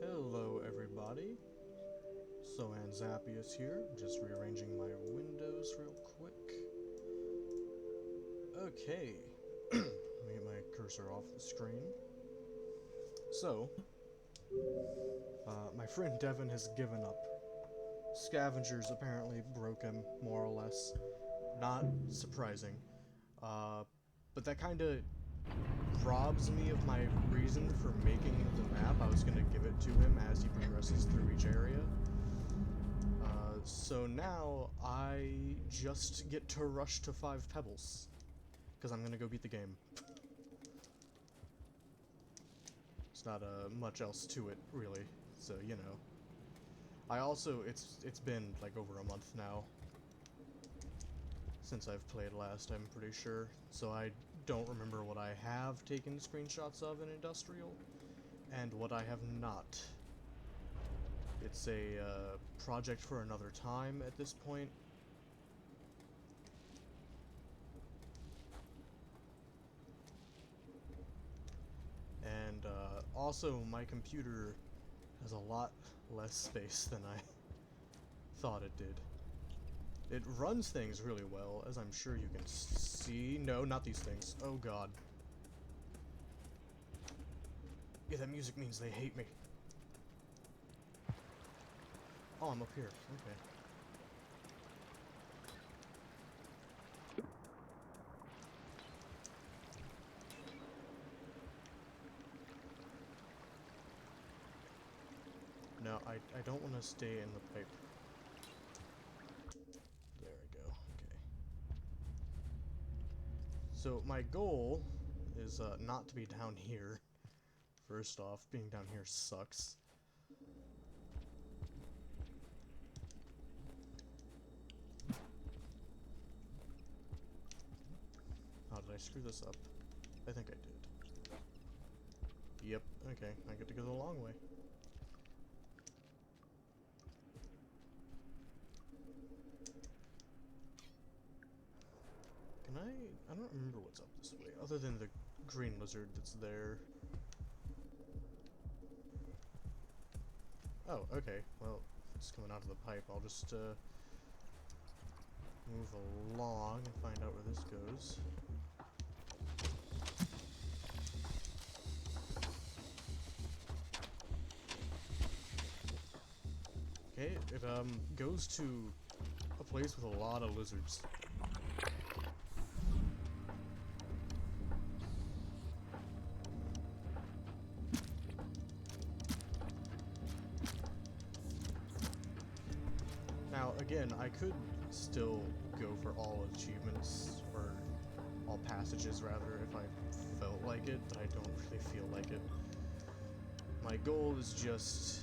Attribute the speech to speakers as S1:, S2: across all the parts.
S1: Hello everybody, So Zappius here, just rearranging my windows real quick. Okay, let me get my cursor off the screen. So, my friend Devin has given up. Scavengers apparently broke him, more or less. Not surprising. But that kinda robs me of my reason for making the map. I was gonna give it to him as he progresses through each area. So now I just get to rush to 5 pebbles. Because I'm gonna go beat the game. It's not much else to it, really. So, you know. I also, it's been like over a month now since I've played last, I'm pretty sure. So I don't remember what I have taken screenshots of in Industrial, and what I have not. It's a project for another time at this point. And also, my computer has a lot less space than I thought it did. It runs things really well, as I'm sure you can see. No, not these things. Oh god. Yeah, that music means they hate me. Oh, I'm up here. Okay. No, I don't want to stay in the pipe. There we go. Okay. So, my goal is not to be down here. First off, being down here sucks. How did I screw this up? I think I did. Yep, okay, I get to go the long way. Can I don't remember what's up this way, other than the green lizard that's there. Oh, okay, well, if it's coming out of the pipe, I'll just, move along and find out where this goes. Okay, it goes to a place with a lot of lizards. Now, again, I could still go for all achievements, or all passages, rather, if I felt like it, but I don't really feel like it. My goal is just,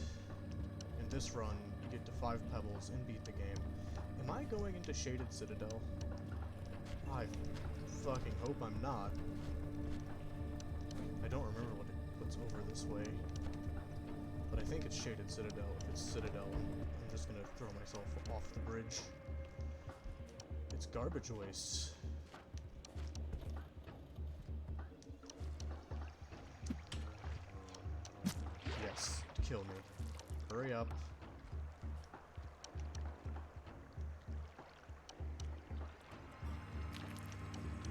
S1: in this run, to get to 5 pebbles and beat the game. Am I going into Shaded Citadel? I fucking hope I'm not. I don't remember what's over this way. But I think it's Shaded Citadel. If it's Citadel, I'm just gonna throw myself off the bridge. It's garbage waste. Yes, kill me. Hurry up.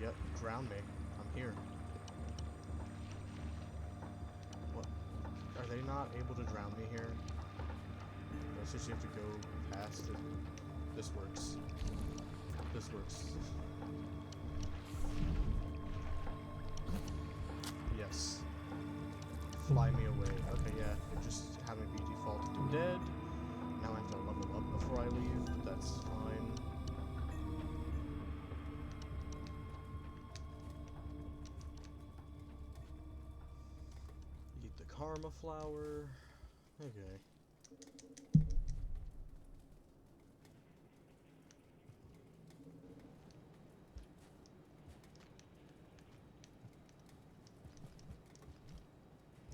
S1: Yep, drown me. I'm here. What? Are they not able to drown me here? It's just you have to go past it. This works. This works. Yes. Fly me away. Okay, yeah, it just had me be defaulted to dead. Now I have to level up before I leave, but that's fine. Eat the karma flower. Okay.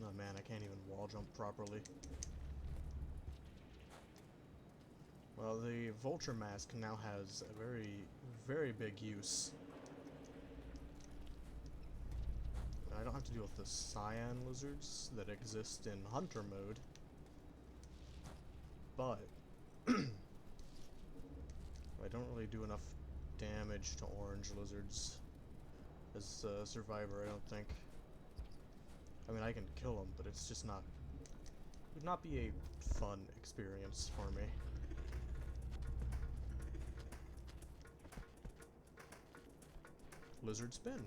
S1: Oh man, I can't even wall jump properly. Well, the vulture mask now has a very, very big use. I don't have to deal with the cyan lizards that exist in hunter mode. but I don't really do enough damage to orange lizards as a survivor, I don't think. I mean, I can kill them, but it's just not... would not be a fun experience for me. Lizard spin.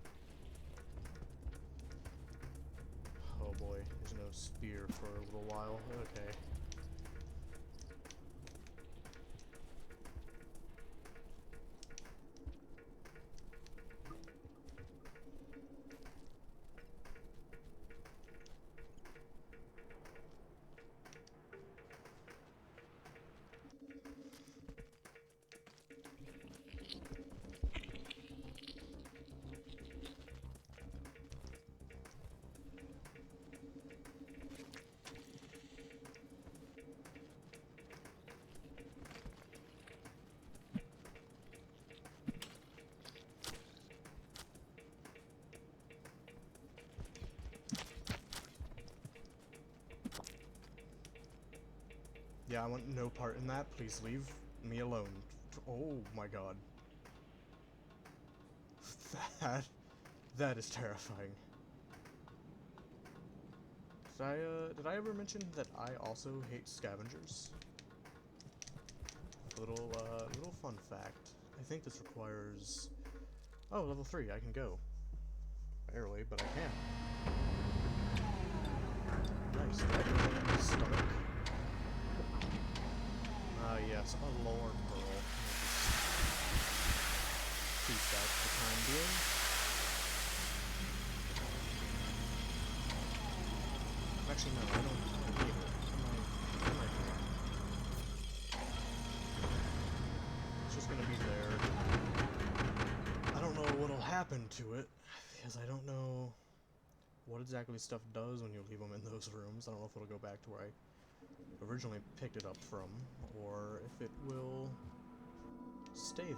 S1: Oh boy, there's no spear for a little while. Okay. Yeah, I want no part in that. Please leave me alone. Oh my god. That is terrifying. Did I ever mention that I also hate scavengers? Little fun fact. I think this requires... oh, level 3, I can go. Barely, but I can. Nice, did I go in his stomach? Yes, a lore pearl. I'll just keep that for the time being. Actually, no, I don't need it. What am I doing? It's just gonna be there. I don't know what'll happen to it, because I don't know what exactly stuff does when you leave them in those rooms. I don't know if it'll go back to where I originally picked it up from, or if it will stay there.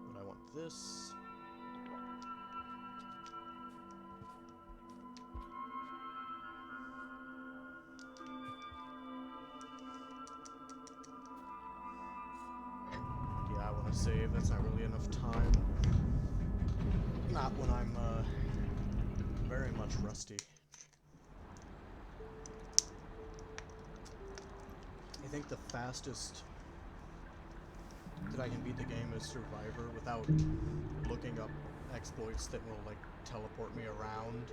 S1: But I want this. Yeah, I want to save. That's not really enough time. Not when I'm, very much rusty. I think the fastest that I can beat the game as Survivor without looking up exploits that will, like, teleport me around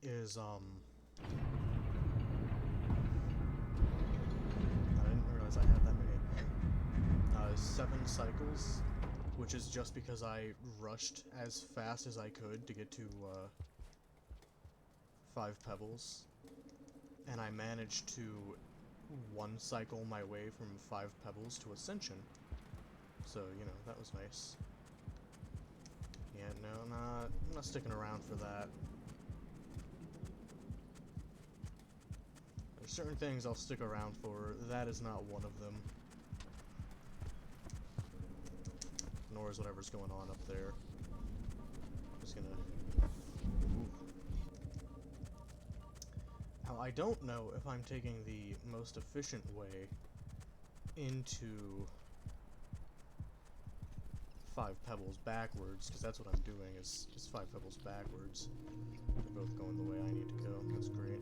S1: is, I didn't realize I had that many. 7 cycles, which is just because I rushed as fast as I could to get to, 5 pebbles. And I managed to 1 cycle my way from 5 pebbles to Ascension. So, you know, that was nice. Yeah, no, I'm not sticking around for that. There's certain things I'll stick around for. That is not one of them. Nor is whatever's going on up there. Just gonna... ooh. Now, I don't know if I'm taking the most efficient way into 5 pebbles backwards, because that's what I'm doing, is 5 pebbles backwards. They're both going the way I need to go. That's great.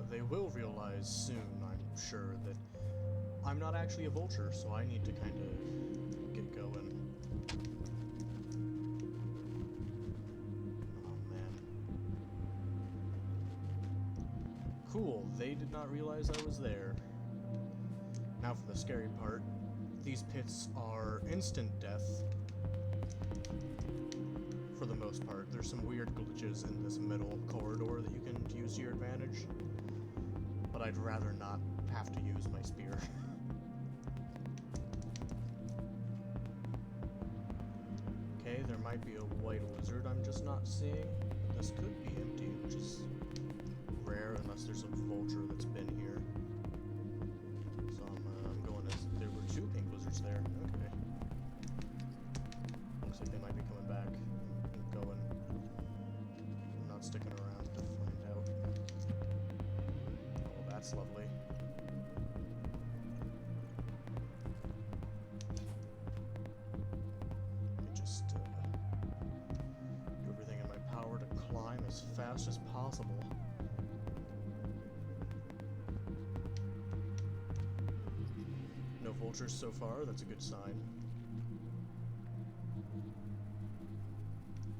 S1: They will realize soon, I'm sure, that I'm not actually a vulture, so I need to kind of get going. Oh, man. Cool, they did not realize I was there. Now for the scary part. These pits are instant death. For the most part. There's some weird glitches in this middle corridor that you can use to your advantage. But I'd rather not have to use my spear. Okay, there might be a white lizard I'm just not seeing. This could be empty, which is rare unless there's a vulture that's been here. So I'm going as... there were 2 pink lizards there. That's lovely. Just do everything in my power to climb as fast as possible. No vultures so far, that's a good sign.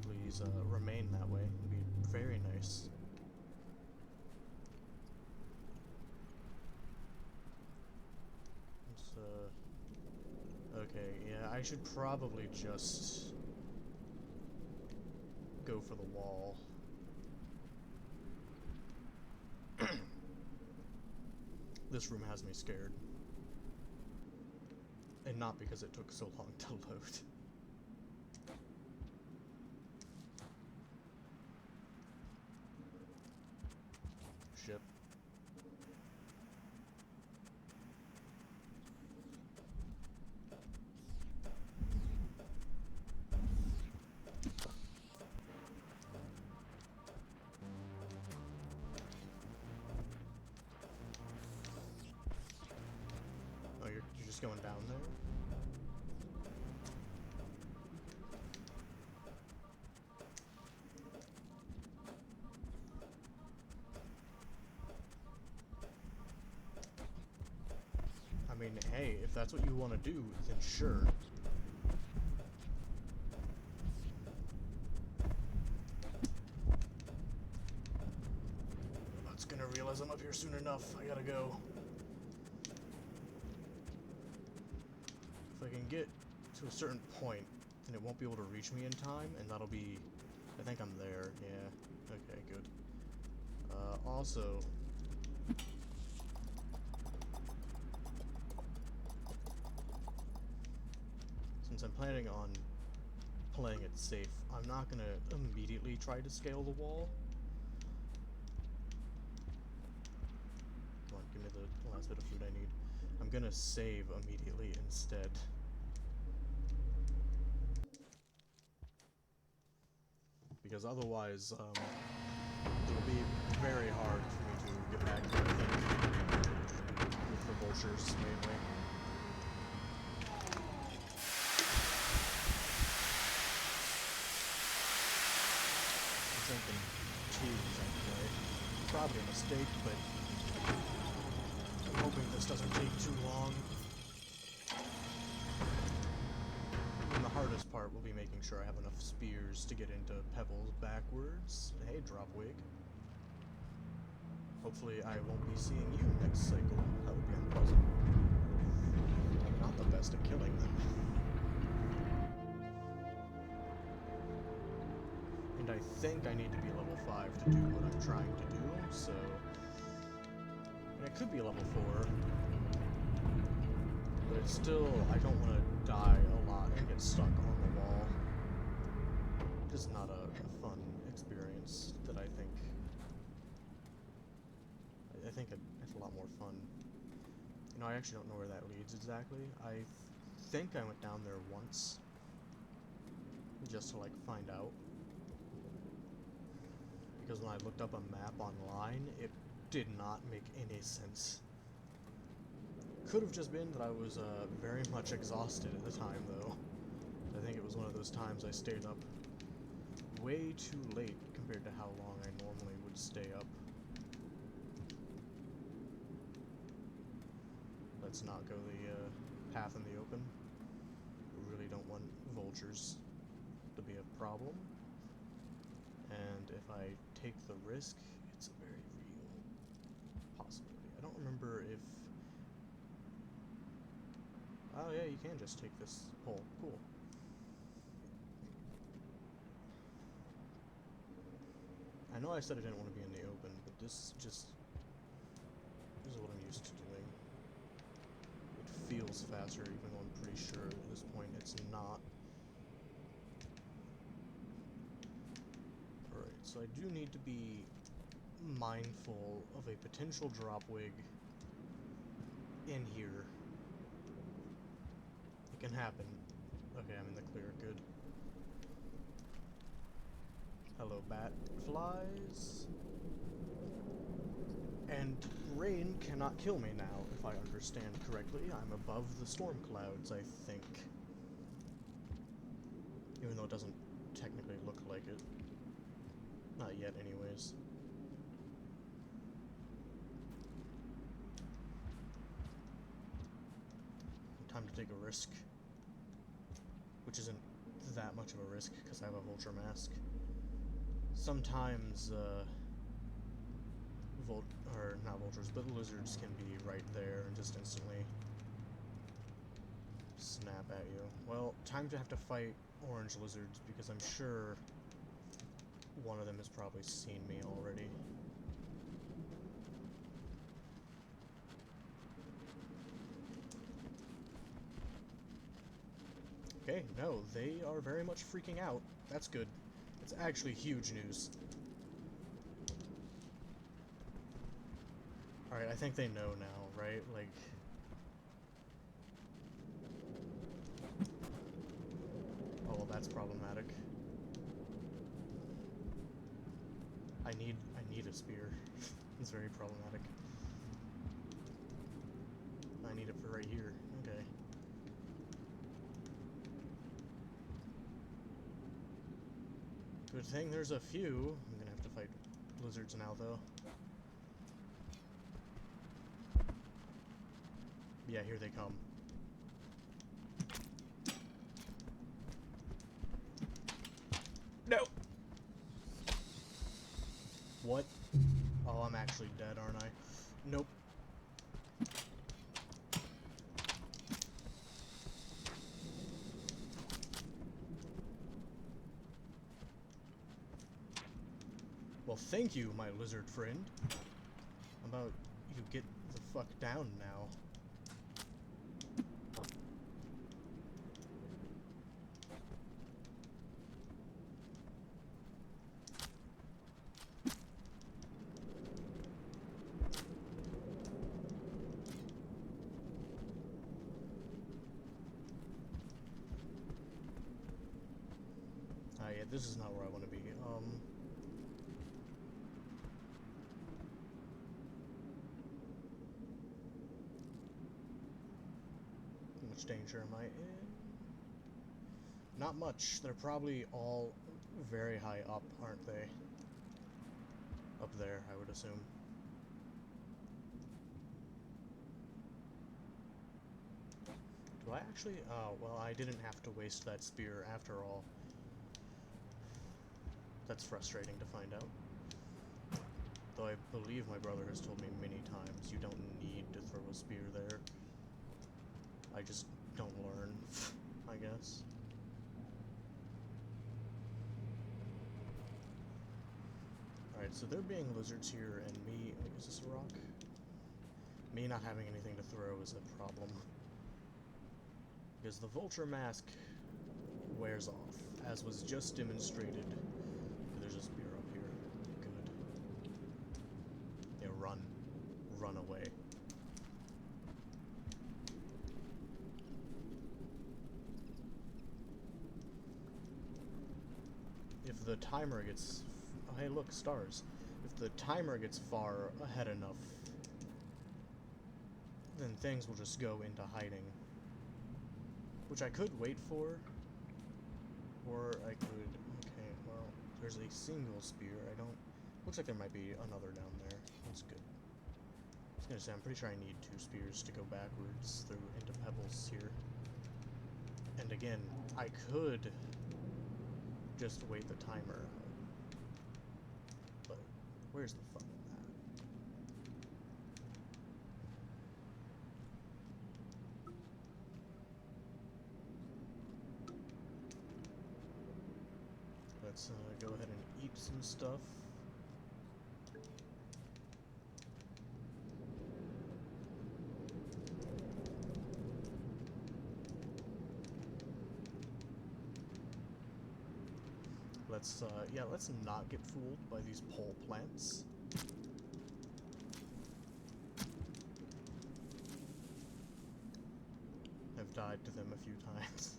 S1: Please remain that way. It'd be very nice. Okay, yeah, I should probably just go for the wall. This room has me scared. And not because it took so long to load. Shit. Oh, you're just going down there? I mean, hey, if that's what you want to do, then sure. It's gonna realize I'm up here soon enough. I gotta go. If I can get to a certain point, then it won't be able to reach me in time, and that'll be... I think I'm there, yeah. Okay, good. Also... since I'm planning on playing it safe, I'm not gonna immediately try to scale the wall. Come on, give me the last bit of food I need. I'm gonna save immediately instead. Because otherwise, it'll be very hard for me to get back to the thing. With the vultures, mainly. I'm thinking twos, anyway. Probably a mistake, but I'm hoping this doesn't take too long. And the hardest part will be making sure I have enough spears to get into Pebbles backwards. Hey, Dropwig. Hopefully I won't be seeing you next cycle. That would be unpleasant. I'm not the best at killing them. And I think I need to be level 5 to do what I'm trying to do, so... And it could be level 4. But it's still, I don't want to die a lot and get stuck on the wall. Just not a fun experience that I think... I think it's a lot more fun. You know, I actually don't know where that leads exactly. I think I went down there once. Just to, like, find out. Because when I looked up a map online, it did not make any sense. Could have just been that I was very much exhausted at the time, though. I think it was one of those times I stayed up way too late compared to how long I normally would stay up. Let's not go the path in the open. We really don't want vultures to be a problem. And if I take the risk, it's a very real possibility. I don't remember if... Oh yeah, you can just take this pole. Cool. I know I said I didn't want to be in the open, but this is what I'm used to doing. It feels faster, even though I'm pretty sure at this point it's not. Alright, so I do need to be mindful of a potential Dropwig in here. It can happen. Okay, I'm in the clear, good. Hello, bat flies. And rain cannot kill me now, if I understand correctly. I'm above the storm clouds, I think. Even though it doesn't technically look like it. Not yet, anyways. Time to take a risk. Which isn't that much of a risk, because I have a vulture mask. Sometimes, not vultures, but lizards can be right there and just instantly snap at you. Well, time to have to fight orange lizards, because I'm sure one of them has probably seen me already. Okay, no, they are very much freaking out. That's good. It's actually huge news. Alright, I think they know now, right? Like... Oh, well, that's problematic. I need a spear. It's very problematic. I need it for right here. Okay. Good thing there's a few. I'm gonna have to fight lizards now, though. Yeah, here they come. No! What? Oh, I'm actually dead, aren't I? Nope. Well, thank you, my lizard friend. How about you get the fuck down now? Yeah, this is not where I want to be. How much danger am I in? Not much. They're probably all very high up, aren't they? Up there, I would assume. Do I actually? Oh, well, I didn't have to waste that spear after all. That's frustrating to find out. Though I believe my brother has told me many times you don't need to throw a spear there. I just don't learn, I guess. Alright, so there being lizards here and me... Wait, is this a rock? Me not having anything to throw is a problem. Because the vulture mask wears off, as was just demonstrated. There's a spear up here. Good. Yeah, run. Run away. If the timer gets... Oh, hey, look, stars. If the timer gets far ahead enough, then things will just go into hiding. Which I could wait for. Or I could... Okay, well, there's a single spear. I don't... Looks like there might be another down there. That's good. I was gonna say, I'm pretty sure I need 2 spears to go backwards through into pebbles here. And again, I could just wait the timer out. But where's the fun in that? Let's go ahead and eat some stuff. Let's, yeah, let's not get fooled by these pole plants. I've died to them a few times.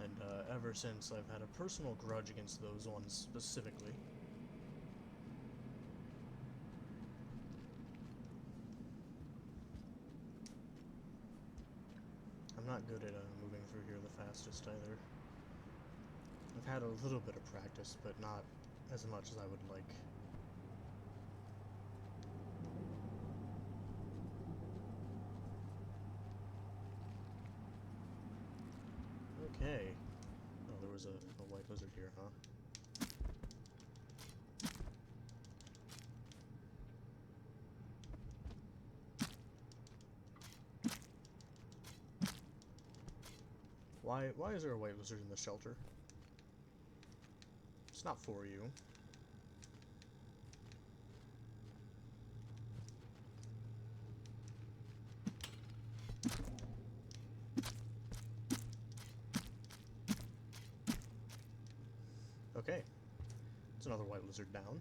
S1: And, ever since, I've had a personal grudge against those ones specifically. not good at moving through here the fastest either. I've had a little bit of practice, but not as much as I would like. Okay. Oh, there was a white lizard here, huh? Why is there a white lizard in the shelter? It's not for you. Okay. It's another white lizard down.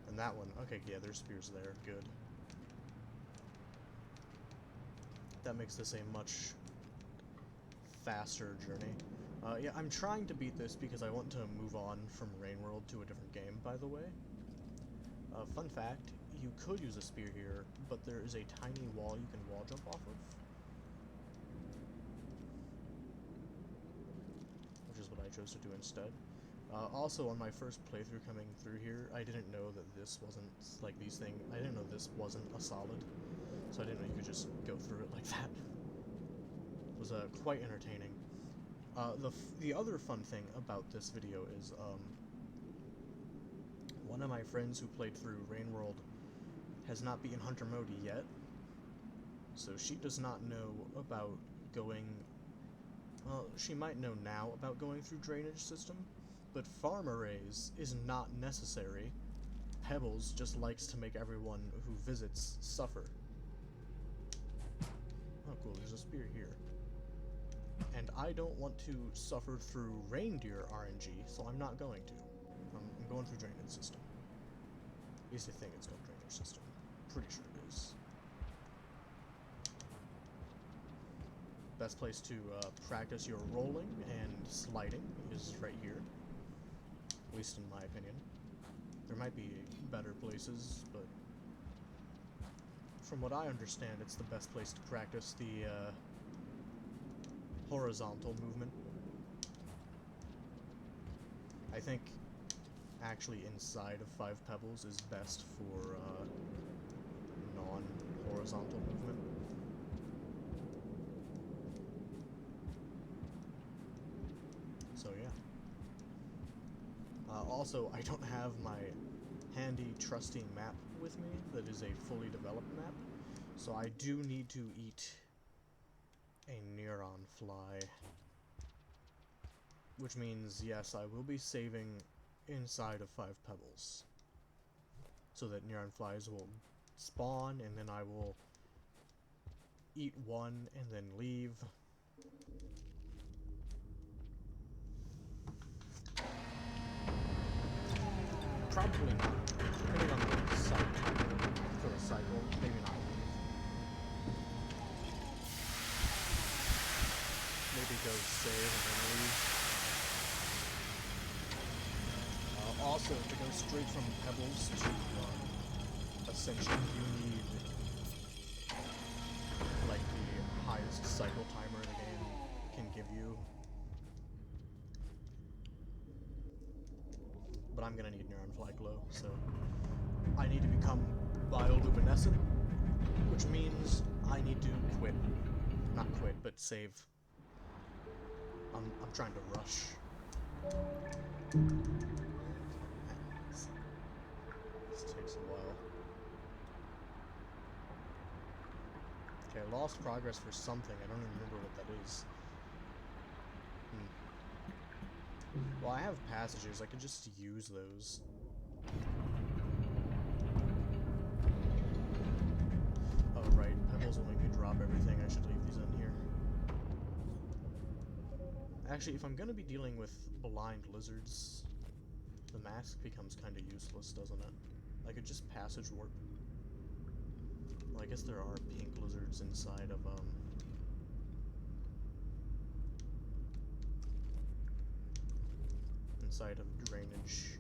S1: And that one, okay, yeah, there's spears there. Good. That makes this a much faster journey. Yeah, I'm trying to beat this because I want to move on from Rainworld to a different game, by the way. Fun fact, you could use a spear here, but there is a tiny wall you can wall jump off of. Which is what I chose to do instead. Also, on my first playthrough coming through here, I didn't know that this wasn't, like, I didn't know this wasn't a solid. So I didn't know you could just go through it like that. It was quite entertaining. The other fun thing about this video is one of my friends who played through Rainworld has not beaten Hunter Modi yet, so she does not know about going. Well, she might know now about going through drainage system, but farm arrays is not necessary. Pebbles just likes to make everyone who visits suffer. Oh cool, there's a spear here. And I don't want to suffer through reindeer RNG, so I'm not going to. I'm going through drainage system. At least I think it's called drainage system. Pretty sure it is. Best place to practice your rolling and sliding is right here. At least in my opinion. There might be better places, but from what I understand, it's the best place to practice the horizontal movement. I think actually inside of 5 Pebbles is best for non-horizontal movement. So yeah. Also, I don't have my handy trusty map with me that is a fully developed map, so I do need to eat a Neuron Fly. Which means, yes, I will be saving inside of 5 Pebbles. So that Neuron Flies will spawn, and then I will eat one and then leave. Probably not. Depending on the cycle, for a cycle, maybe not leave. Maybe go save and then leave. Also, to go straight from Pebbles to Ascension, you need like the highest cycle timer the game can give you. But I'm gonna need Neuron Fly Glow, so I need to become bioluminescent, which means I need to quit. Not quit, but save. I'm trying to rush. This takes a while. Okay, I lost progress for something. I don't even remember what that is. Well, I have passages. I could just use those. Oh, right. Pebbles will make me drop everything. I should leave these in here. Actually, if I'm gonna be dealing with blind lizards, the mask becomes kind of useless, doesn't it? I could just passage warp. Well, I guess there are pink lizards inside of, inside of drainage.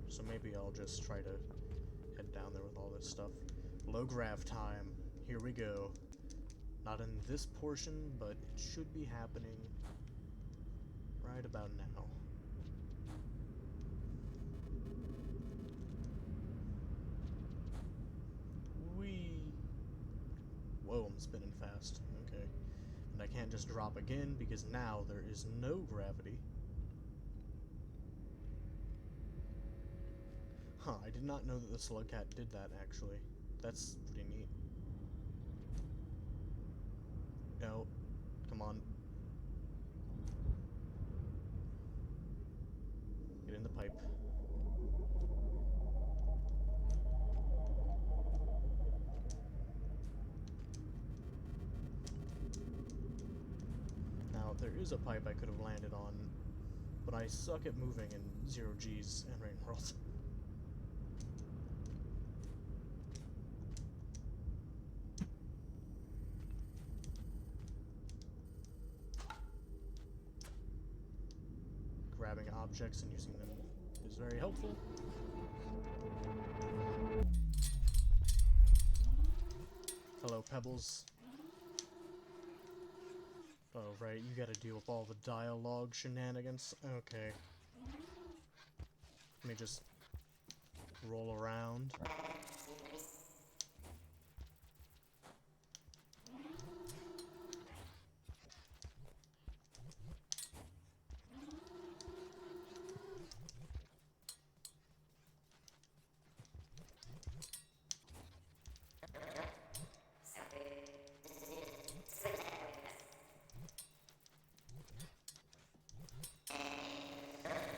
S1: So maybe I'll just try to head down there with all this stuff. Low grav time. here we go. Not in this portion, but it should be happening right about now. Whoa, I'm spinning fast. Okay. And I can't just drop again because now there is no gravity. Huh, I did not know that the Slugcat did that, actually. That's pretty neat. No. Come on. Get in the pipe. Now, there is a pipe I could have landed on, but I suck at moving in 0 Gs and Rain World. Grabbing objects and using them is very helpful. Hello, Pebbles. Oh, right, you gotta deal with all the dialogue shenanigans. Okay. Let me just roll around.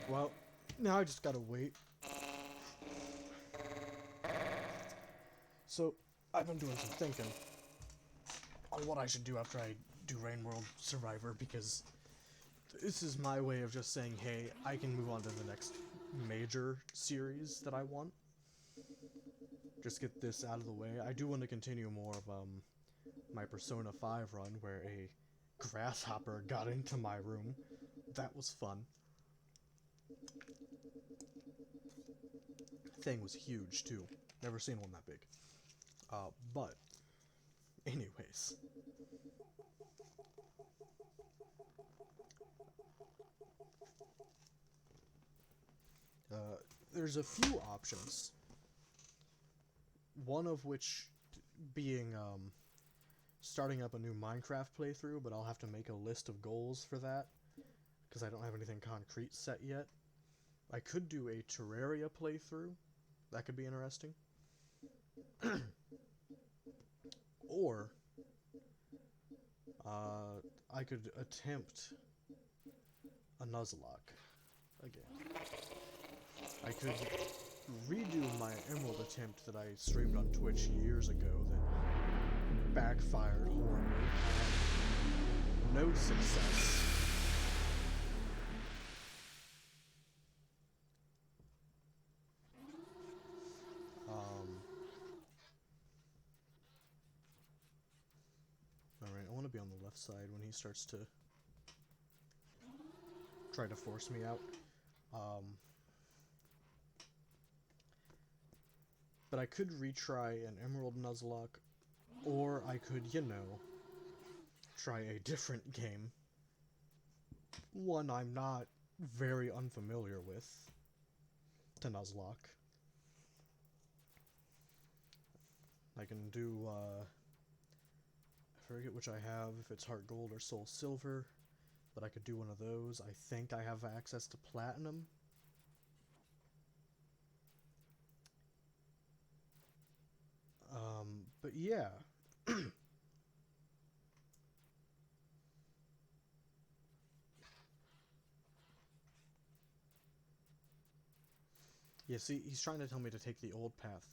S1: Well, now I just gotta wait. So, I've been doing some thinking on what I should do after I do Rain World Survivor, because this is my way of just saying, hey, I can move on to the next major series that I want. Just get this out of the way. I do want to continue more of my Persona 5 run, where a grasshopper got into my room. That was fun. Thing was huge too. Never seen one that big. But anyways, there's a few options. One of which being starting up a new Minecraft playthrough, but I'll have to make a list of goals for that because I don't have anything concrete set yet. I could do a Terraria playthrough. That could be interesting. Or I could attempt a Nuzlocke again. I could redo my Emerald attempt that I streamed on Twitch years ago that backfired horribly. I had no success. Alright, I want to be on the left side when he starts to try to force me out. But I could retry an Emerald Nuzlocke, or I could, you know, try a different game. One I'm not very unfamiliar with, to Nuzlocke. I can do, I forget which I have, if it's Heart Gold or Soul Silver, but I could do one of those. I think I have access to Platinum. But yeah. Yeah, see, he's trying to tell me to take the old path.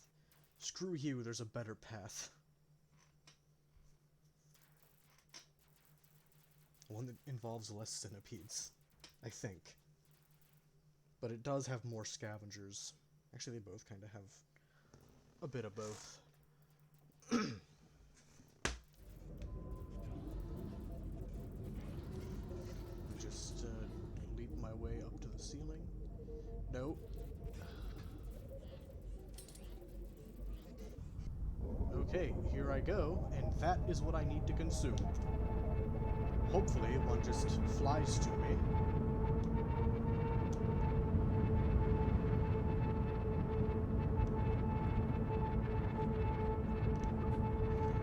S1: Screw you, there's a better path. One that involves less centipedes, I think. But it does have more scavengers. Actually, they both kind of have a bit of both. Just leap my way up to the ceiling. Nope. Okay, here I go, and that is what I need to consume. Hopefully, one just flies to me.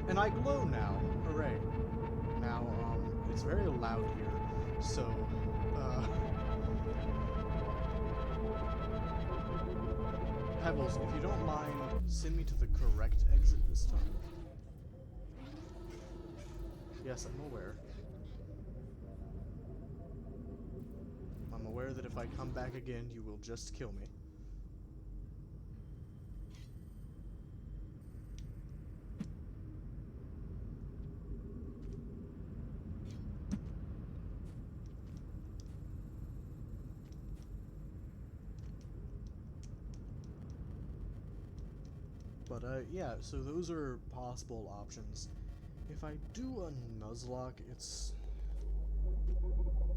S1: And I glow now. Hooray. Now, it's very loud here, so, Pebbles, if you don't mind, send me to the correct exit this time. Yes, I'm aware. I'm aware that if I come back again, you will just kill me. But, yeah, so those are possible options. If I do a Nuzlocke, it's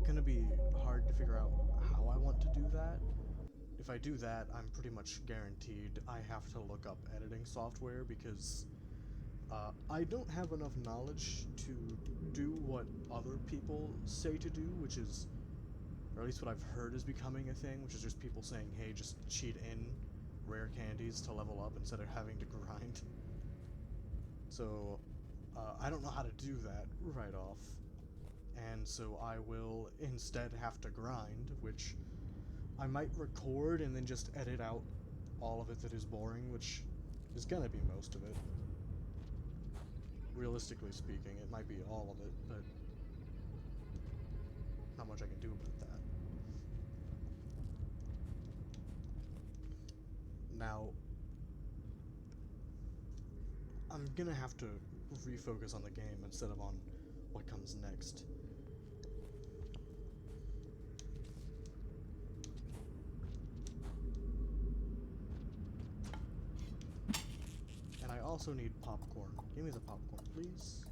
S1: gonna be hard to figure out how I want to do that. If I do that, I'm pretty much guaranteed I have to look up editing software because I don't have enough knowledge to do what other people say to do, which is, or at least what I've heard is becoming a thing, which is just people saying, hey, just cheat in rare candies to level up instead of having to grind. So, I don't know how to do that right off, and so I will instead have to grind, which I might record and then just edit out all of it that is boring, which is gonna be most of it. Realistically speaking, it might be all of it, but not much I can do about that. Now, I'm gonna have to refocus on the game instead of on what comes next. And I also need popcorn. Give me the popcorn, please.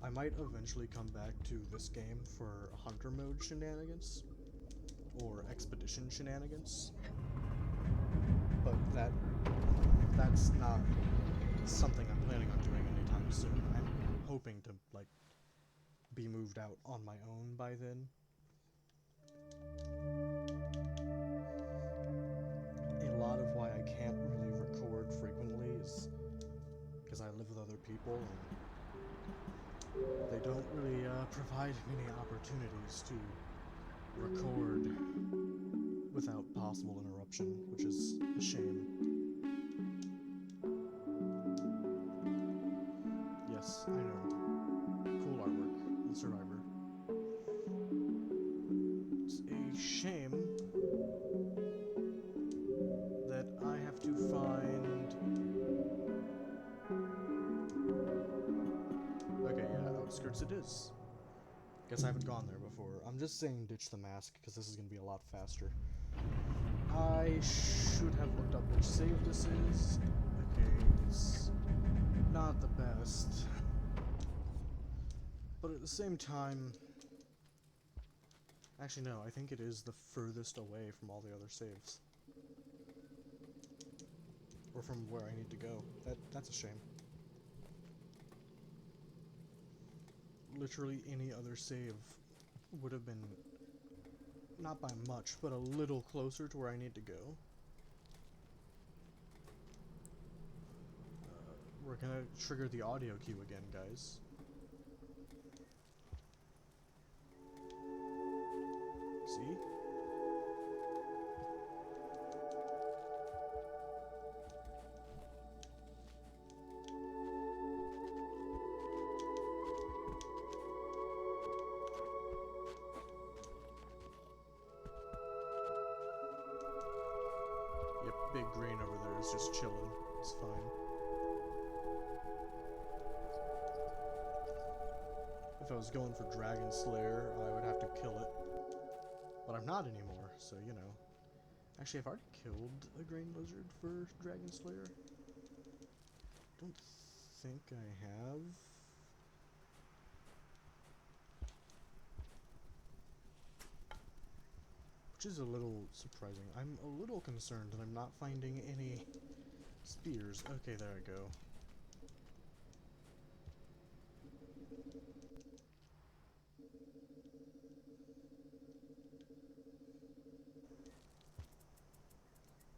S1: I might eventually come back to this game for hunter mode shenanigans, or expedition shenanigans, but that's not something I'm planning on doing anytime soon. I'm hoping to, like, be moved out on my own by then. A lot of why I can't really record frequently is because I live with other people, and they don't really provide many opportunities to record without possible interruption, which is a shame. Yes, I know. Cool artwork. The Survivor. It's a shame that I have to find... Okay, yeah, Outskirts it is. Guess I haven't gone there before. I'm just saying ditch the mask, because this is going to be a lot faster. I should have looked up which save this is. Okay, it's not the best. But at the same time... Actually, no, I think it is the furthest away from all the other saves. Or from where I need to go. That's a shame. Literally any other save would have been, not by much, but a little closer to where I need to go. We're gonna trigger the audio cue again, guys. See? Yep, big green over there is just chilling. It's fine. If I was going for Dragon Slayer, I would have to kill it. But I'm not anymore, so you know. Actually, I've already killed a green lizard for Dragon Slayer. Don't think I have. which is a little surprising. I'm a little concerned that I'm not finding any spears. Okay, there I go.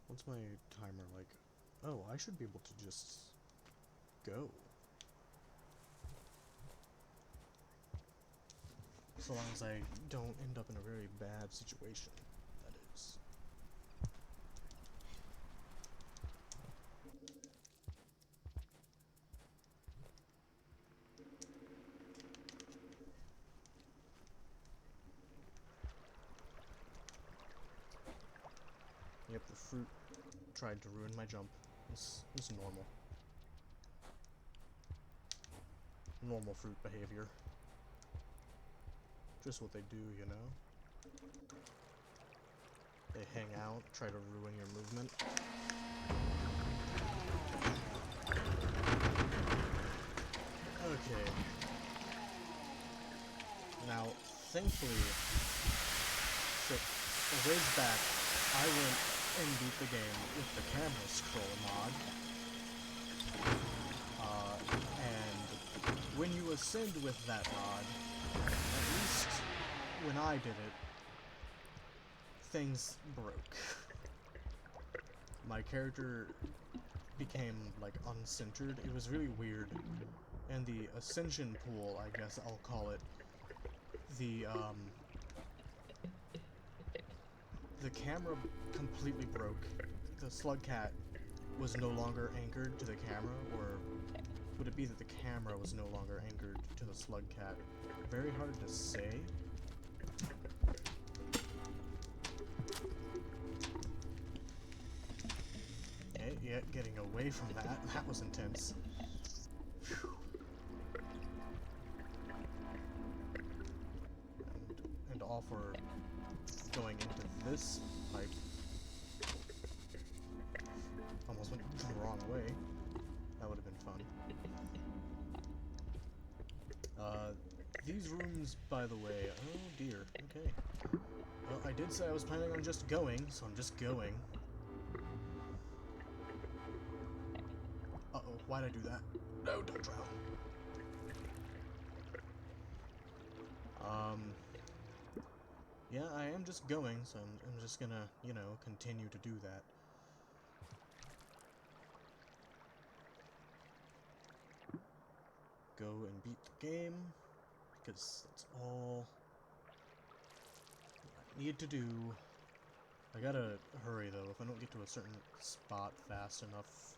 S1: What's my timer like? Oh, I should be able to just go. So long as I don't end up in a very bad situation, that is. Yep, the fruit tried to ruin my jump. It's normal. Normal fruit behavior. Just what they do, you know? They hang out, try to ruin your movement. Okay. Now, thankfully, so a ways back, I went and beat the game with the camera scroll mod. And when you ascend with that mod, at least when I did it, things broke. My character became, like, uncentered. It was really weird. And the ascension pool, I guess I'll call it, the camera completely broke. The slug cat was no longer anchored to the camera, or would it be that the camera was no longer anchored to the slug cat? Very hard to say. Okay, yeah, getting away from that. That was intense. Whew. And all for going into this pipe. Almost went the wrong way. That would have been fun. These rooms, by the way, oh dear, okay. Well, I did say I was planning on just going, so I'm just going. Uh-oh, why'd I do that? No, don't drown. Yeah, I am just going, so I'm just gonna, you know, continue to do that. Go and beat the game, because that's all I need to do. I gotta hurry, though. If I don't get to a certain spot fast enough,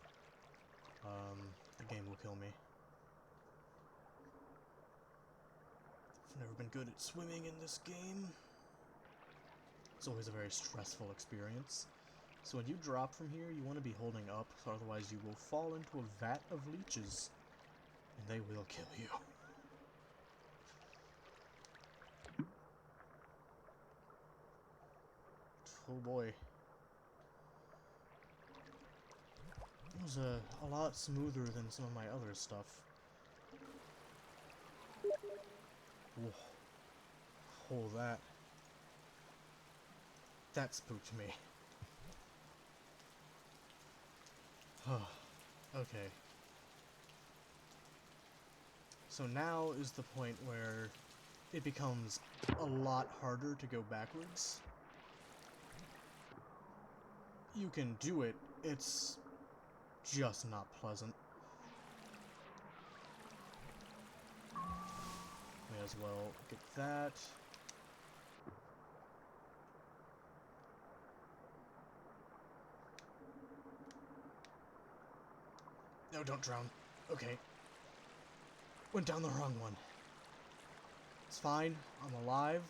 S1: the game will kill me. I've never been good at swimming in this game. It's always a very stressful experience. So when you drop from here, you want to be holding up, so otherwise you will fall into a vat of leeches. And they will kill you. Oh boy. It was a lot smoother than some of my other stuff. Whoa. Oh, that spooked me. Okay. So now is the point where it becomes a lot harder to go backwards. You can do it, it's just not pleasant. May as well get that. No, don't drown. Okay. Went down the wrong one. It's fine. I'm alive.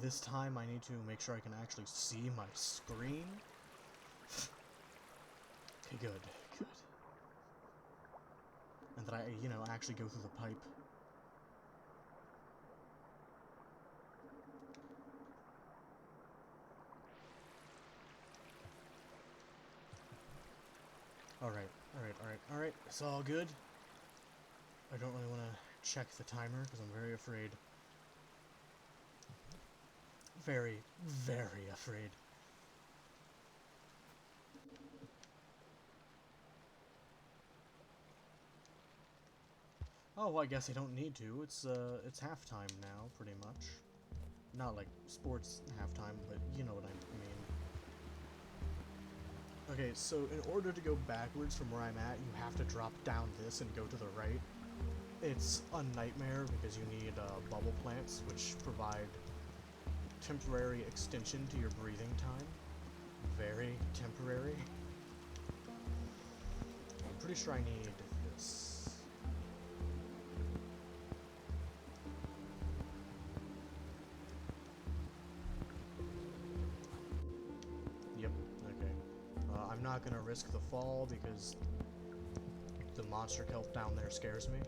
S1: This time I need to make sure I can actually see my screen. Okay, good. Good. And that I, you know, actually go through the pipe. Alright. It's all good. I don't really want to check the timer because I'm very afraid very, very afraid. Oh, well, I guess I don't need to. It's halftime now, pretty much. Not like sports halftime, but you know what I mean. Okay, so in order to go backwards from where I'm at, you have to drop down this and go to the right. It's a nightmare because you need bubble plants, which provide temporary extension to your breathing time. Very temporary. I'm pretty sure I need this. Yep, okay. I'm not gonna risk the fall because the monster kelp down there scares me.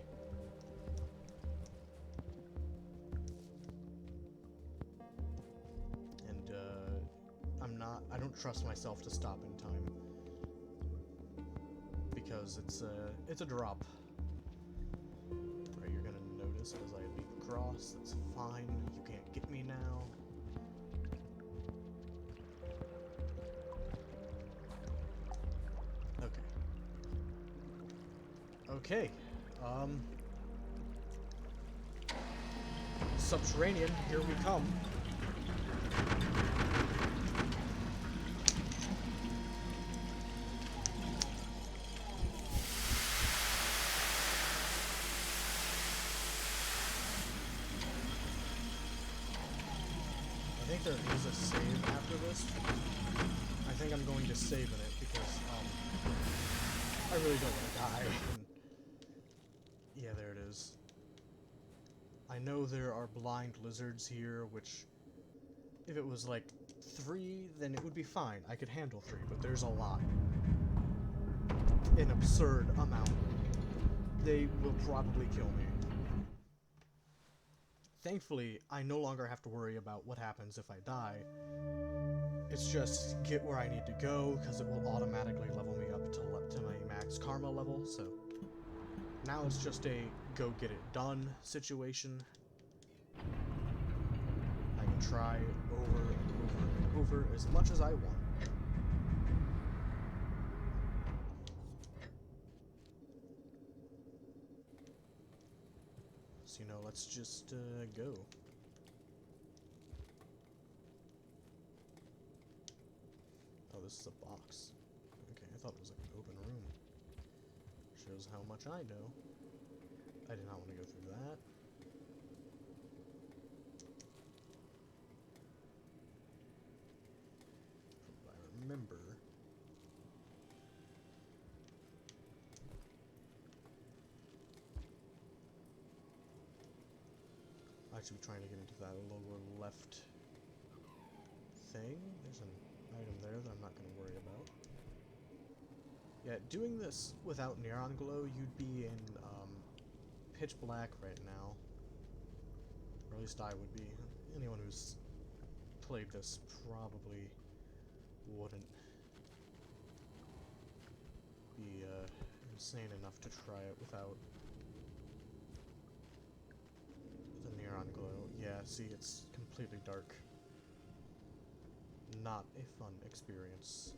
S1: And, I don't trust myself to stop in time. Because it's a drop. Right, you're gonna notice as I leap across, that's fine, you can't get me now. Okay. Subterranean, here we come. I think there is a save after this. I think I'm going to save in it because, I really don't want to die. Yeah, there it is. I know there are blind lizards here, which, if it was like 3, then it would be fine. I could handle 3, but there's a lot. An absurd amount. They will probably kill me. Thankfully, I no longer have to worry about what happens if I die. It's just get where I need to go, because it will automatically level me up to my max karma level, so... Now it's just a go get it done situation. I can try over and over and over as much as I want. So, you know, let's just go. Oh, this is a box. Okay, I thought it was like an open room. Shows how much I know. I did not want to go through that. From what I remember. I should be trying to get into that lower left thing. There's an item there that I'm not going to worry about. Yeah, doing this without Neon Glow, you'd be in pitch black right now. Or at least I would be. Anyone who's played this probably wouldn't be insane enough to try it without the Neon Glow. Yeah, see, it's completely dark. Not a fun experience.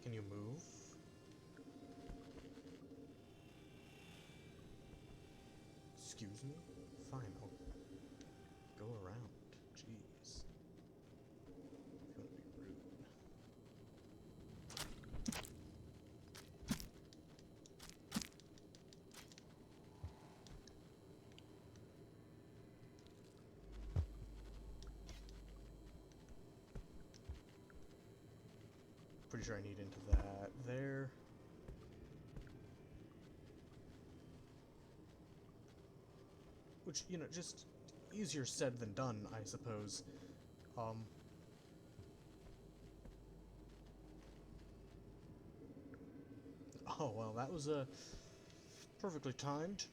S1: Can you move? Excuse me? Fine, I'll go around. Jeez. If you want to be rude. Pretty sure I need into that there. Which, you know, just easier said than done, I suppose. Oh, well, that was, perfectly timed.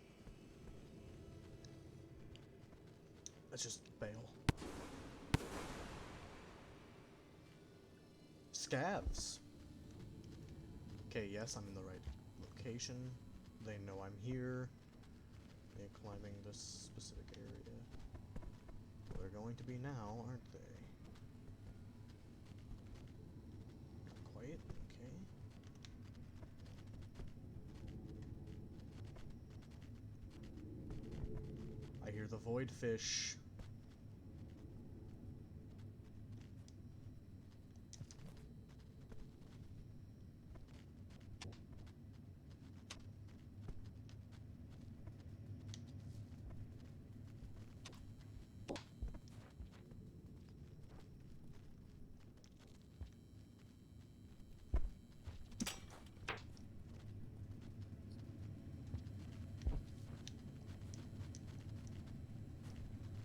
S1: Let's just bail. Scavs! Okay, yes, I'm in the right location. They know I'm here. They're climbing this specific area. Well, they're going to be now, aren't they? Not quite, okay. I hear the void fish.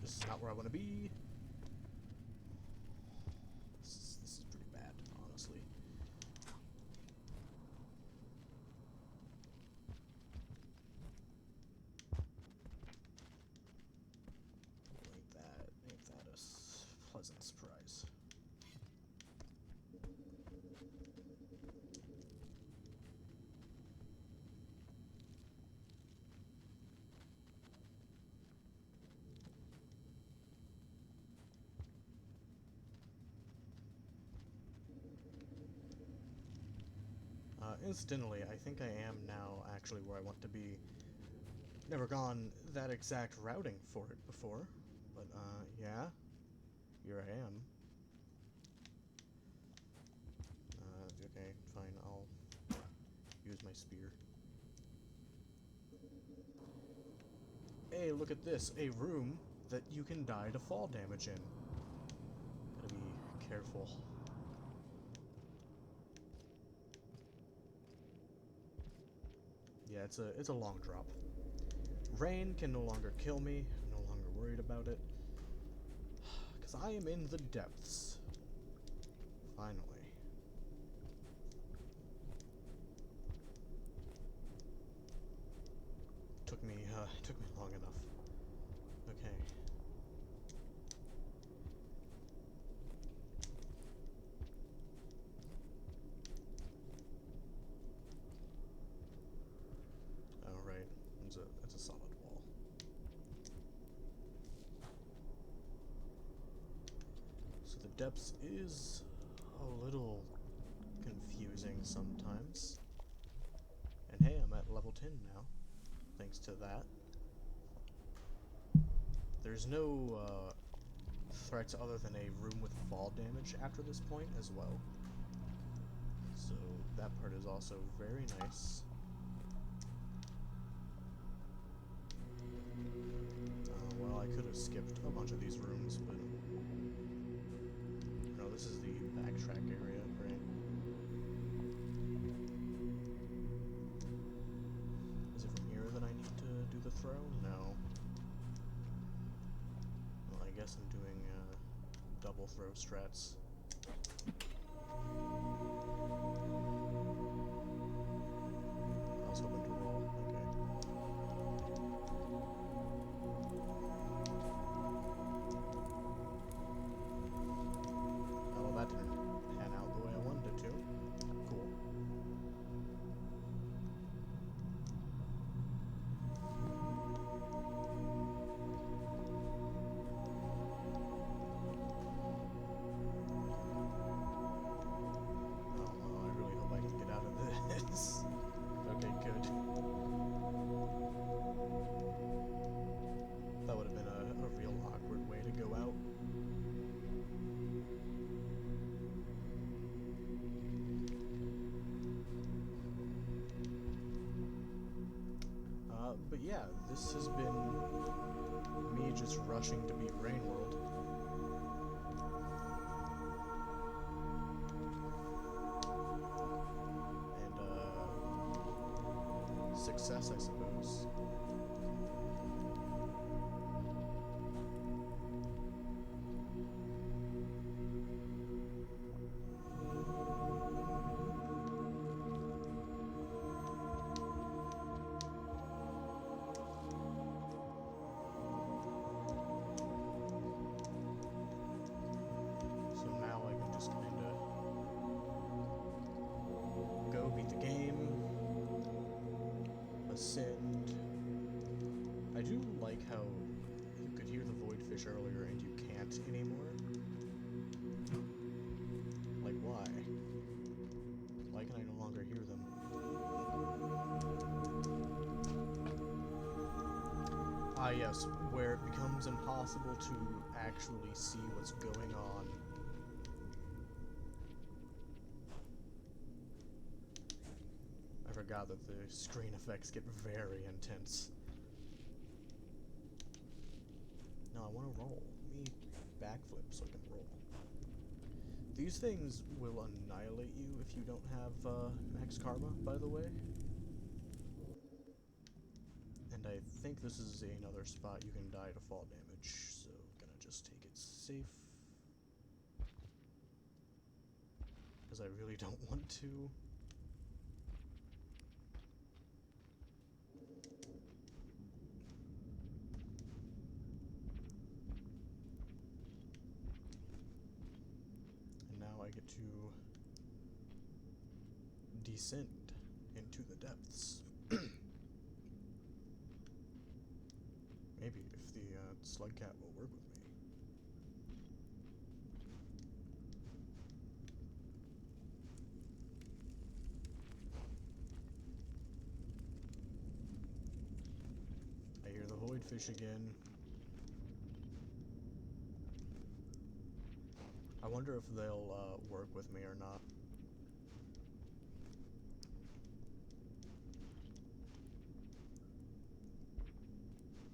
S1: This is not where I want to be. This is pretty bad, honestly. Ain't that a pleasant surprise. Incidentally, I think I am now actually where I want to be. Never gone that exact routing for it before, but yeah, here I am. Okay, fine, I'll use my spear. Hey, look at this, a room that you can die to fall damage in. Gotta be careful. Yeah, it's a long drop. Rain can no longer kill me. I'm no longer worried about it. Because I am in the depths. Finally. Took me long enough. Okay. Oh, right. It's a solid wall. So the depths is a little confusing sometimes. And hey, I'm at level 10 now, thanks to that. There's no threats other than a room with fall damage after this point as well. So that part is also very nice. Well, I could have skipped a bunch of these rooms, but no, this is the backtrack area, right? Is it from here that I need to do the throw? No. Well, I guess I'm doing double throw strats. I was hoping to roll. Okay. Oh, well, that didn't pan out the way I wanted it to. Cool. That would have been a real awkward way to go out. But yeah, this has been me just rushing to beat Rain World. And, success, I suppose. So now I can just kinda fish earlier and you can't anymore? Like, why? Why can I no longer hear them? Ah, yes, where it becomes impossible to actually see what's going on. I forgot that the screen effects get very intense. No, I want to roll. Let me backflip so I can roll. These things will annihilate you if you don't have max karma, by the way. And I think this is another spot you can die to fall damage, so gonna just take it safe. Because I really don't want to. And now I get to descend into the depths. Maybe if the slug cat will work with me. I hear the void fish again. I wonder if they'll work with me or not.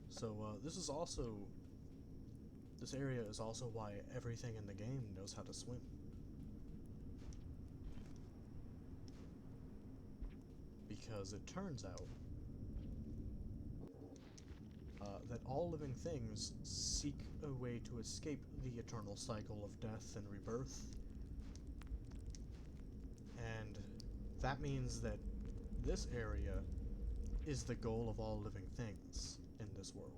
S1: So, this area is also why everything in the game knows how to swim. Because it turns out that all living things seek a way to escape the eternal cycle of death and rebirth. And that means that this area is the goal of all living things in this world.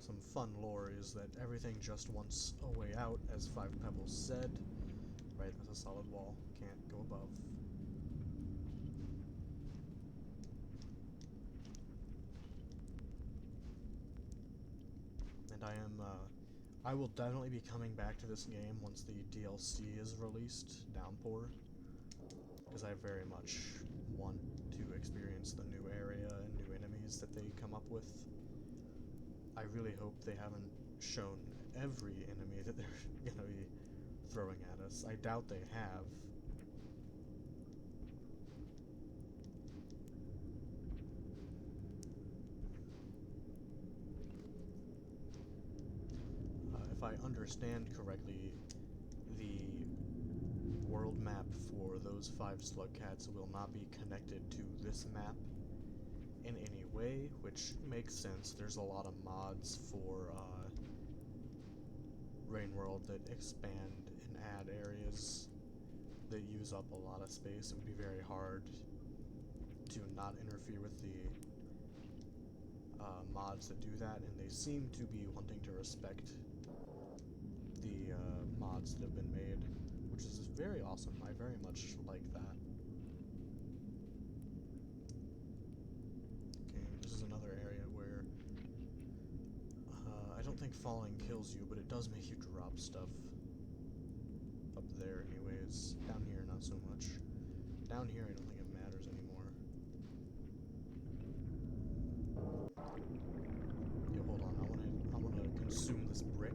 S1: Some fun lore is that everything just wants a way out, as Five Pebbles said. Right, that's a solid wall. Can't go above. And I will definitely be coming back to this game once the DLC is released, Downpour. Because I very much want to experience the new area and new enemies that they come up with. I really hope they haven't shown every enemy that they're gonna be throwing at us. I doubt they have. If I understand correctly, the world map for those 5 slug cats will not be connected to this map in any way, which makes sense. There's a lot of mods for Rain World that expand and add areas that use up a lot of space. It would be very hard to not interfere with the mods that do that, and they seem to be wanting to respect the mods that have been made, which is very awesome. I very much like that. Okay, this is another area where I don't think falling kills you, but it does make you drop stuff up there anyways. Down here, not so much. Down here, I don't think it matters anymore. Yeah, hold on. I wanna consume this brick.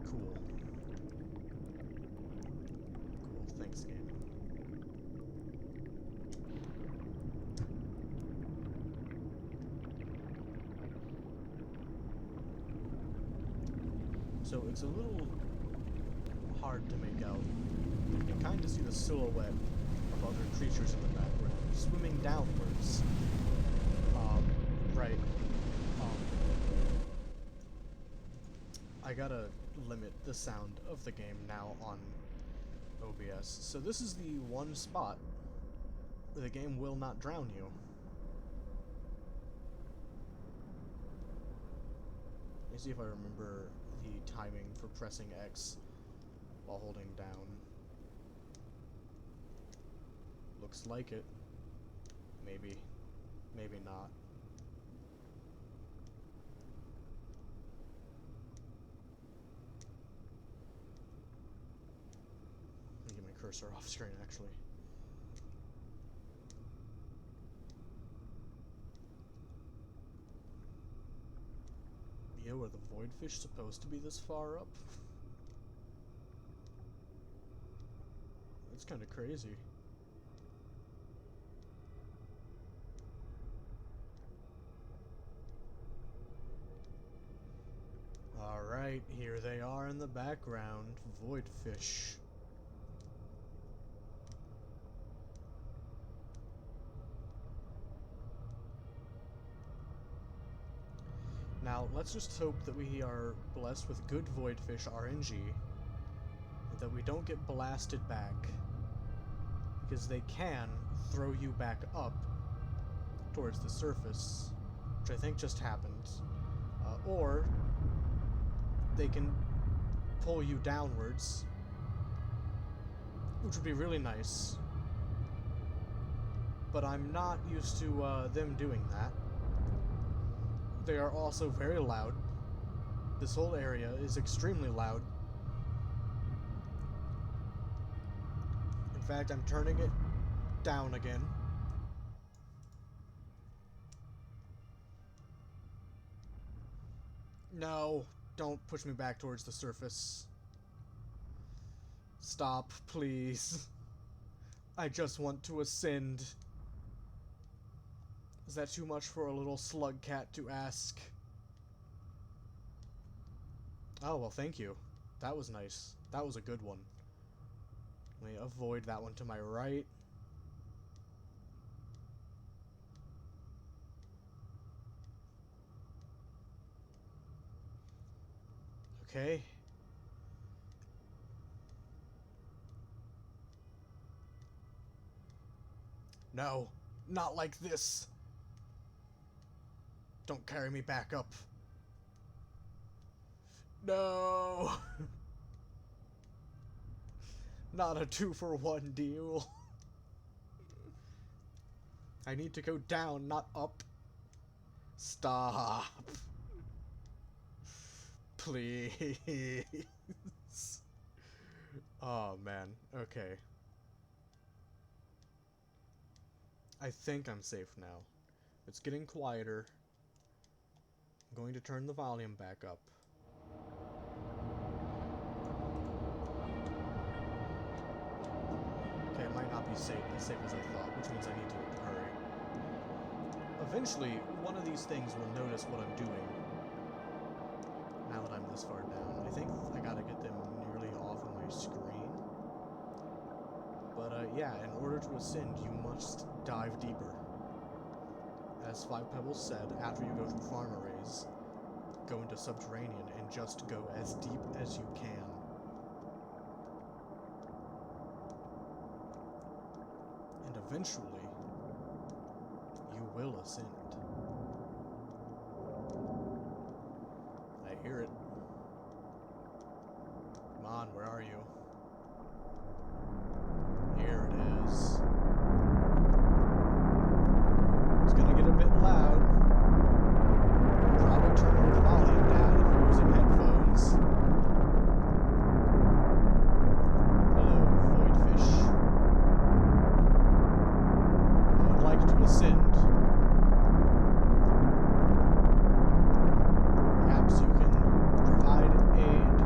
S1: Cool. Cool. Thanks, game. So it's a little hard to make out. You can kind of see the silhouette of other creatures in the background, swimming downwards. Right. I gotta limit the sound of the game now on OBS. So this is the one spot where the game will not drown you. Let me see if I remember the timing for pressing X while holding down. Looks like it. Maybe. Maybe not. Let me get my cursor off screen, actually. Yeah, were the voidfish supposed to be this far up? That's kind of crazy. Alright, here they are in the background. Voidfish. Now, let's just hope that we are blessed with good Voidfish RNG, and that we don't get blasted back, because they can throw you back up towards the surface, which I think just happened, or they can pull you downwards, which would be really nice, but I'm not used to them doing that. They are also very loud. This whole area is extremely loud. In fact, I'm turning it down again. No, don't push me back towards the surface. Stop, please. I just want to ascend. Is that too much for a little slug cat to ask? Oh, well, thank you. That was nice. That was a good one. Let me avoid that one to my right. Okay. No, not like this. Don't carry me back up. No! Not a 2-for-1 deal. I need to go down, not up. Stop. Please. Oh, man. Okay. I think I'm safe now. It's getting quieter. I'm going to turn the volume back up. Okay, it might not be as safe as I thought, which means I need to hurry. Eventually, one of these things will notice what I'm doing. Now that I'm this far down. I think I gotta get them nearly off of my screen. But, yeah, in order to ascend, you must dive deeper. As Five Pebbles said, after you go through farm arrays, go into subterranean and just go as deep as you can. And eventually, you will ascend. I hear it. Come on, where are you? Here it is. It's gonna get a bit loud. Probably turn the volume down if you're using headphones. Hello, Voidfish. I would like to ascend. Perhaps you can provide aid.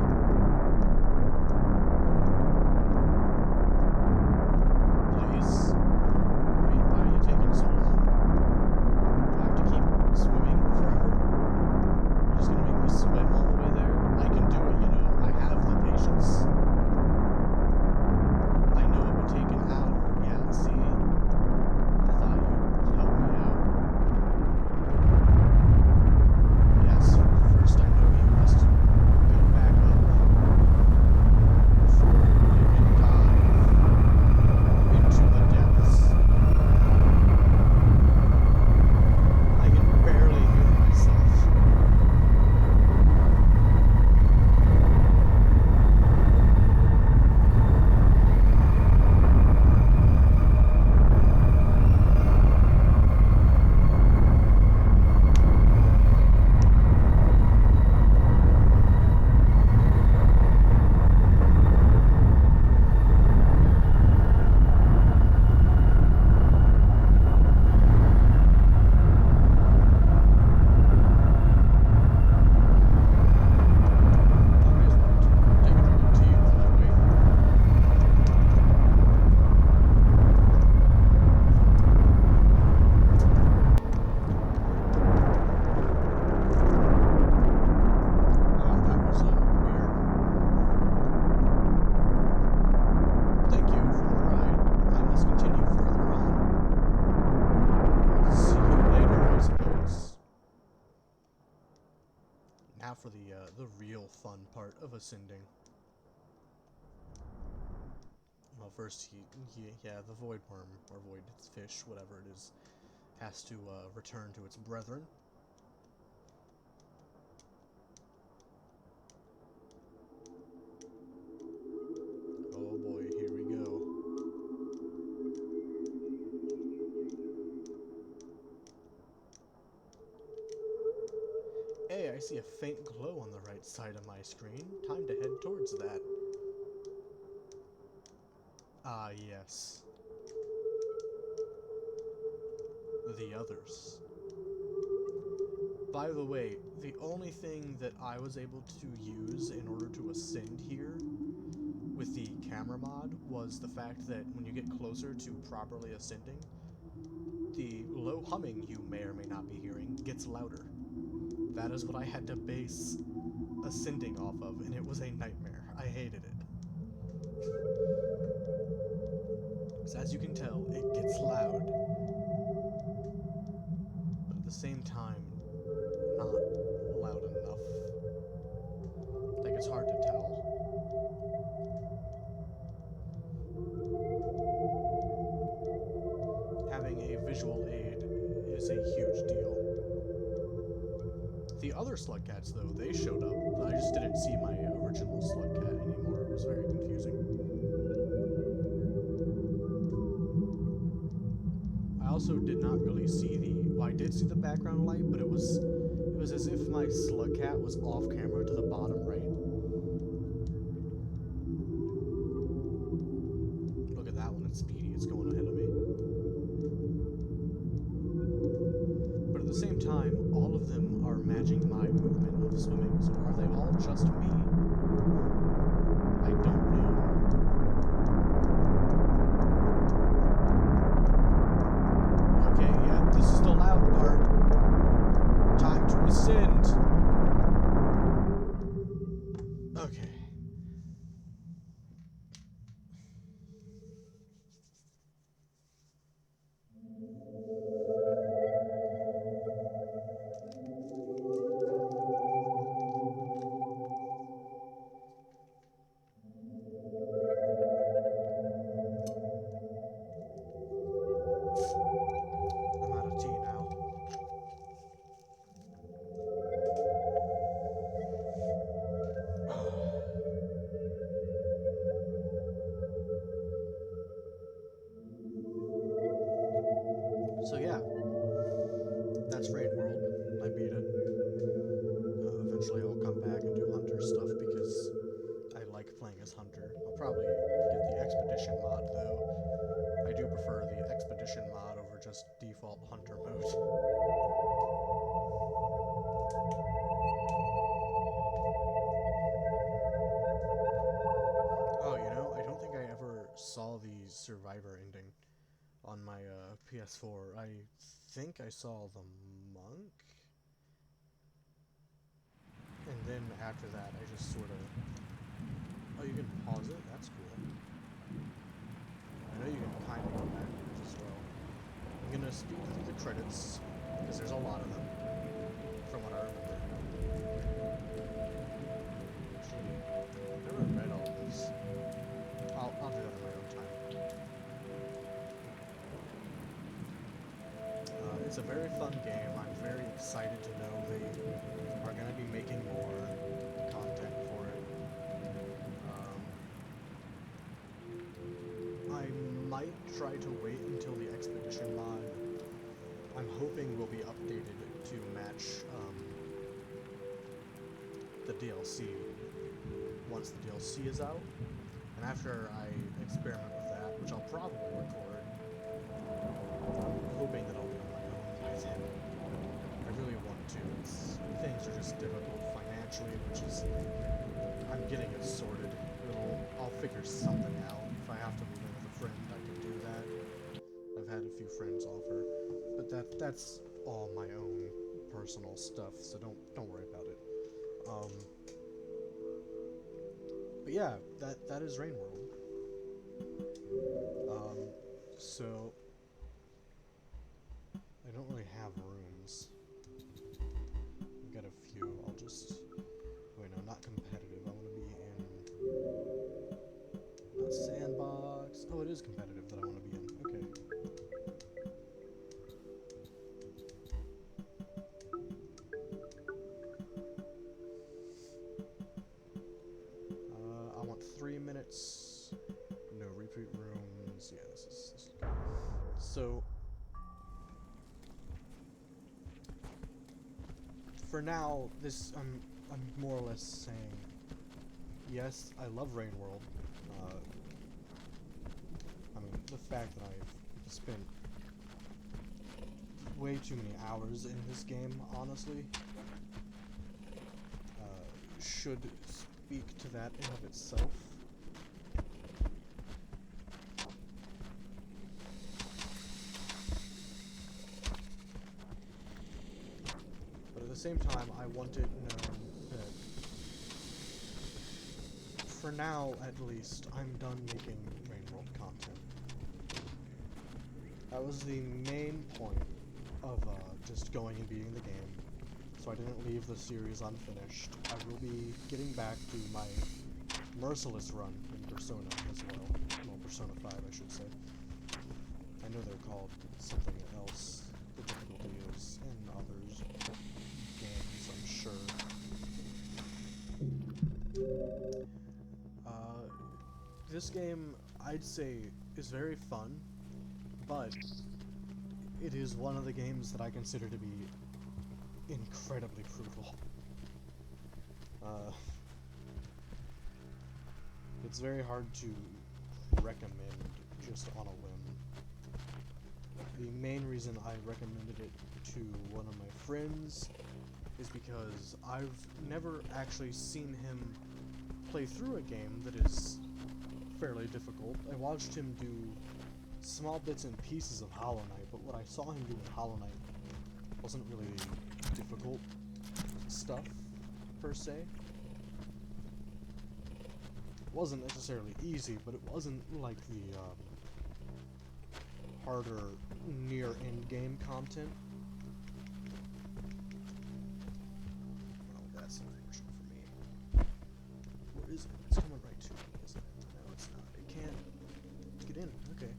S1: fun part of ascending. Well, first, yeah, the void worm, or void fish, whatever it is, has to return to its brethren. Oh boy, here we go. Hey, I see a faint glow on the right side of my screen. Time to head towards that. Ah, yes. The others. By the way, the only thing that I was able to use in order to ascend here with the camera mod was the fact that when you get closer to properly ascending, the low humming you may or may not be hearing gets louder. That is what I had to base ascending off of, and it was a nightmare. I hated it. Because as you can tell, it gets loud. But at the same time, not loud enough. Like, it's hard to tell. Having a visual aid is a huge deal. The other Slugcats, though, they showed up, but I just didn't see my original Slugcat anymore. It was very confusing. I also did not really see well, I did see the background light, but it was as if my Slugcat was off camera to the bottom right. Look at that one, it's speedy, it's going ahead of me. But at the same time, all of them are matching my movement of swimming, so are they all just me? I don't know. Okay, yeah, this is the loud part. Time to ascend. Okay. I'm out of tea now. So yeah, that's Raid World. I beat it. Eventually I'll come back and do Hunter stuff because I like playing as Hunter. I'll probably get the Expedition mod though. I do prefer the Expedition mod over just default Hunter mode. Oh, you know, I don't think I ever saw the Survivor ending on my PS4. I think I saw the monk, and then after that I just sort of... Oh, you can pause it? That's cool. I know you can kind of go backwards as well. I'm gonna speed through the credits, because there's a lot of them, from what I remember. Actually, I've never read all of these. I'll do that in my own time. It's a very fun game. I'm very excited to know they are going to be making more content for it. I might try to wait until the Expedition mod, I'm hoping, will be updated to match the DLC once the DLC is out. And after I experiment with that, which I'll probably record, I'm hoping that I'll be on my own by then. I really want to. Things are just difficult financially, which is... I'm getting it sorted. I'll figure something out. If I have to move in with a friend, I can do that. I've had a few friends offer, but that's all my own personal stuff, so don't worry about it. But yeah, that is Rain World. So I don't really have rooms. I've got a few. I'll just... Wait, no, not competitive. is competitive that I want to be in. Okay. I want 3 minutes. No repeat rooms. Yeah, this is good. So, for now, I'm more or less saying, yes, I love Rain World. I mean, the fact that I've spent way too many hours in this game, honestly, should speak to that in of itself. But at the same time, I want it known that, for now at least, I'm done making Rain World content. That was the main point of just going and beating the game, so I didn't leave the series unfinished. I will be getting back to my Merciless run in Persona as well. Well, Persona 5, I should say. I know they're called something else. The difficulty is in others games, I'm sure. This game, I'd say, is very fun, but it is one of the games that I consider to be incredibly brutal. It's very hard to recommend just on a whim. The main reason I recommended it to one of my friends is because I've never actually seen him play through a game that is fairly difficult. I watched him do small bits and pieces of Hollow Knight, but what I saw him do with Hollow Knight wasn't really difficult stuff, per se. It wasn't necessarily easy, but it wasn't like the harder near-end-game content. Oh, that's unfortunate for me. Where is it? It's coming right to me, isn't it? No, it's not. It can't get in. Okay.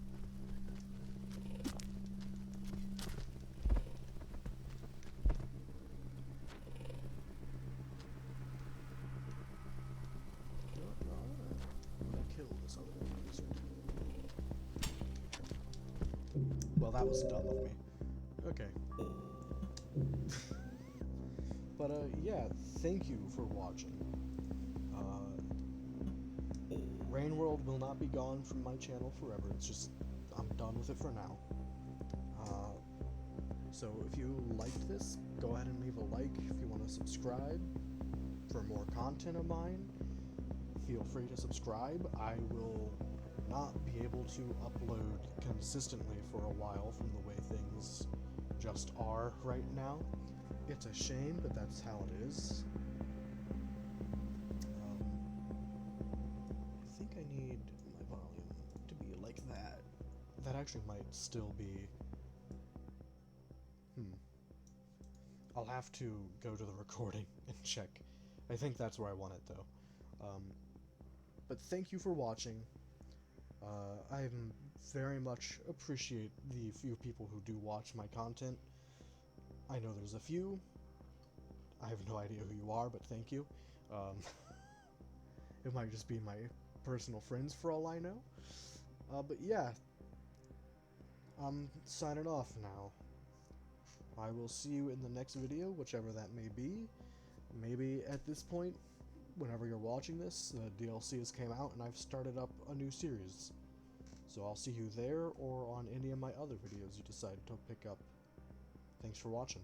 S1: Well, that was dumb of me. Okay. But, yeah, thank you for watching. Rain World will not be gone from my channel forever, it's just, I'm done with it for now. So if you liked this, go ahead and leave a like. If you want to subscribe for more content of mine, feel free to subscribe. I will not be able to upload consistently for a while from the way things just are right now. It's a shame, but that's how it is. I think I need my volume to be like that. That actually might still be... I'll have to go to the recording and check. I think that's where I want it, though. But thank you for watching. I very much appreciate the few people who do watch my content. I know there's a few. I have no idea who you are, but thank you. It might just be my personal friends for all I know. But yeah, I'm signing off now. I will see you in the next video, whichever that may be. Maybe at this point, whenever you're watching this, the DLC has came out and I've started up a new series. So I'll see you there or on any of my other videos you decide to pick up. Thanks for watching.